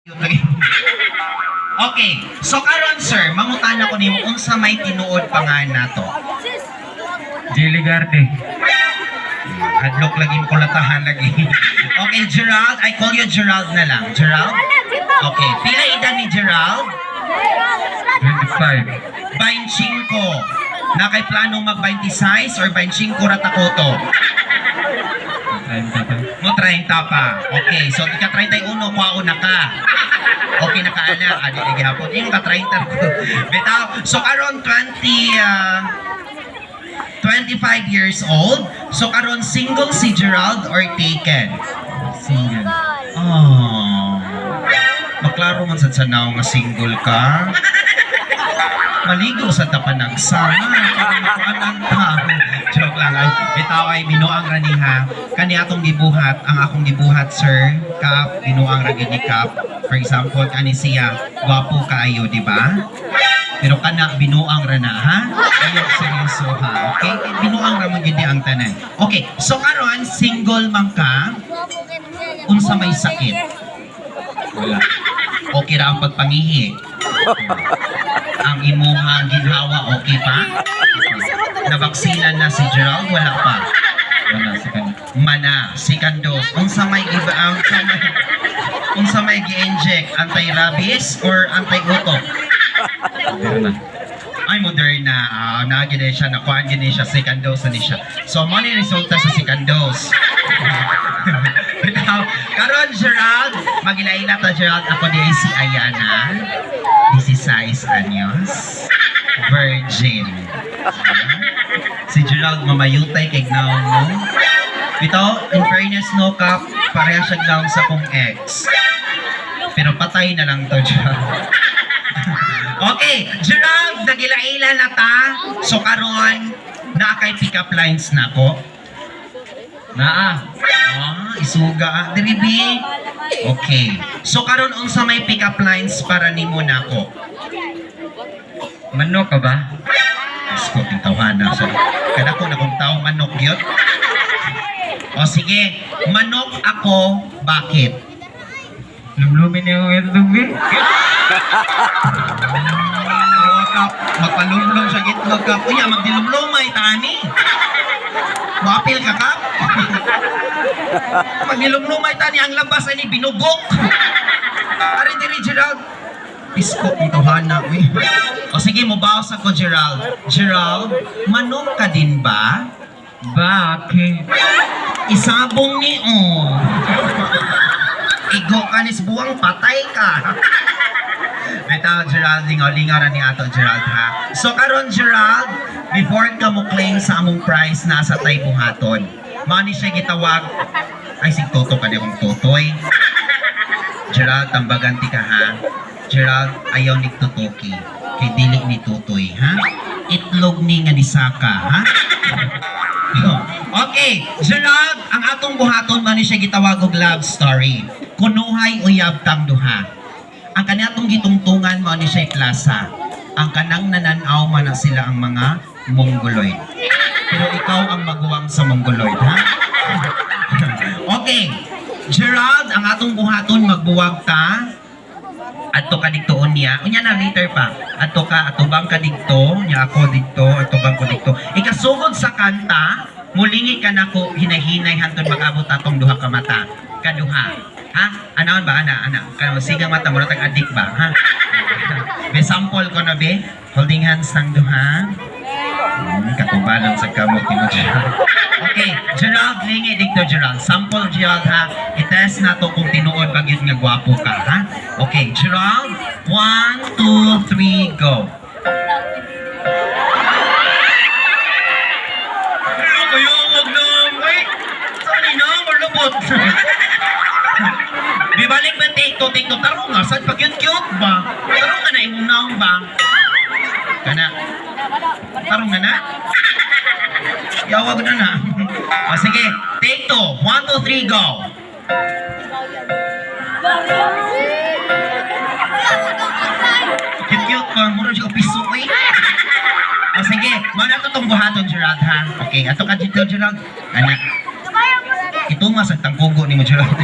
Okay, so karon sir, mangutana ko nimo unsa may tinuod pa nga nato. Jilly Garde. Hadlok lagi mo kulatahan lagi. Okay, Gerald, I call you Gerald na lang. Gerald? Okay, pila edad ni Gerald? 25. 25. Na kay planong mag-26 or 25 ratakoto? Mo 30 pa. Okay, so ika 31 kuha na ka. Okay na kaana, adi lagi hapon. Yung ka 30 ko. Bitaw, so karon 25 years old. So karon single si Gerald or taken? Single. Oh. Maklaro man sad sa now nga single ka. Maligo sa tapanagsama. Anang tao. Joke lang. Ay, bitaw ay binuang raniha. Kani atong gibuhat, ang akong gibuhat sir, Kap, binuang ra gid ni Kap. For example, kani siya, gwapo kaayo, di ba? Pero kana binuang ra na ha. Ayo seryoso ha. Okay? Binuang ra man gid ang tanan. Okay, so karon single man ka, unsa may sakit? Wala. Okay ra ang pagpangihi. Ang imong ginhawa okay pa? Nabaksinan na si Gerald? Wala pa. Wala si kanya. Mana, second dose. Unsa may iba ang unsa may gi-inject? Anti-rabies or anti-utok? Wala. Ay, Moderna. Nagin siya, nakuhaan gini siya, second dose na siya. So, mo ni resulta sa second dose. Karon Gerald, magilaila ta Gerald, ako di si Ayana, 16 anyos, virgin. Si Gerald mamayutay kay gnaon mo. Ito, in fairness no Kap, pareha siya gnaon sa kong ex. Pero patay na lang to Gerald. Okay, Gerald, nagilaila na ta. So karon, na kay pick-up lines na ko. Naa. Isuga diribi. Okay. So karon unsa may pick-up lines para nimo nako? Manok ka ba? Isko ting tawhana sa. Kada ko na kung tawo manok gyud. O sige, manok ako, bakit? Lumlumin niyo yung itubi. Kap, magpalumlum sa gitlog Kap. Unya, magdilumlumay tani. Mapil ka Kap. Magdilumlumay tani ang labas ay ni binugok. Ari diri Gerald. Isko ng tawhana. O sige, mubawas ako Gerald. Gerald, manok ka din ba? Bakit? Isabong ni Igo ka nis buwang patay ka. Bitaw Gerald, lingaw-lingaw ra ni ato Gerald ha. So karon Gerald, before ka mo claim sa among prize nasa tay buhaton. Mao ni siya gitawag ay si Toto ka di kong Totoy. Gerald, tambaganti ka ha. Gerald, ayaw ni tutuki. Kay dili ni Tutoy ha. Itlog ni nga ni Saka ha. Okay, Gerald, ang atong buhaton man ni siya gitawag og love story. Kunuhay uyab tang duha. Ang kanatong gitungtungan mo ni siya plaza. Ang kanang nananaw man na sila ang mga Mongoloid. Pero ikaw ang maguwang sa Mongoloid, ha? Okay, Gerald, ang atong buhaton magbuwag ka. Adto ka diktoon niya. Unya na later pa. Adto ka, atubang ka dikto, niya ako dikto, atubang ko dikto. Ikasugod sa kanta, mulingi ka na ko hinahinay hantod mag-abot atong duha ka mata. Kaduha. Ha? Anaon ba? Ana? Kano sigang mata mo tag adik ba? Ha? Be sample ko na be. Holding hands ng duha. Katubalan sa kamot ni Gerald. Okay, Gerald, lingi dikto Gerald. Sample Gerald ha. I-test na to kung tinuod ba gyud nga gwapo ka ha. Okay, Gerald. 1, 2, 3, go. Kayong na, wait. Sorry na, malubot. Bibalik ba TikTok? Tarong nga, saan pa cute ba? Tarong nga na, imong naong ba? Kana? Tarong nga na? Yawag na na. O sige, TikTok. 1, 2, 3, go! Cute pa, mura siya piso eh. O sige, mana to tong buhaton Gerald ha? Okay, ato ka dito Gerald. Anak. Ito nga sa tangkugo ni mo Gerald.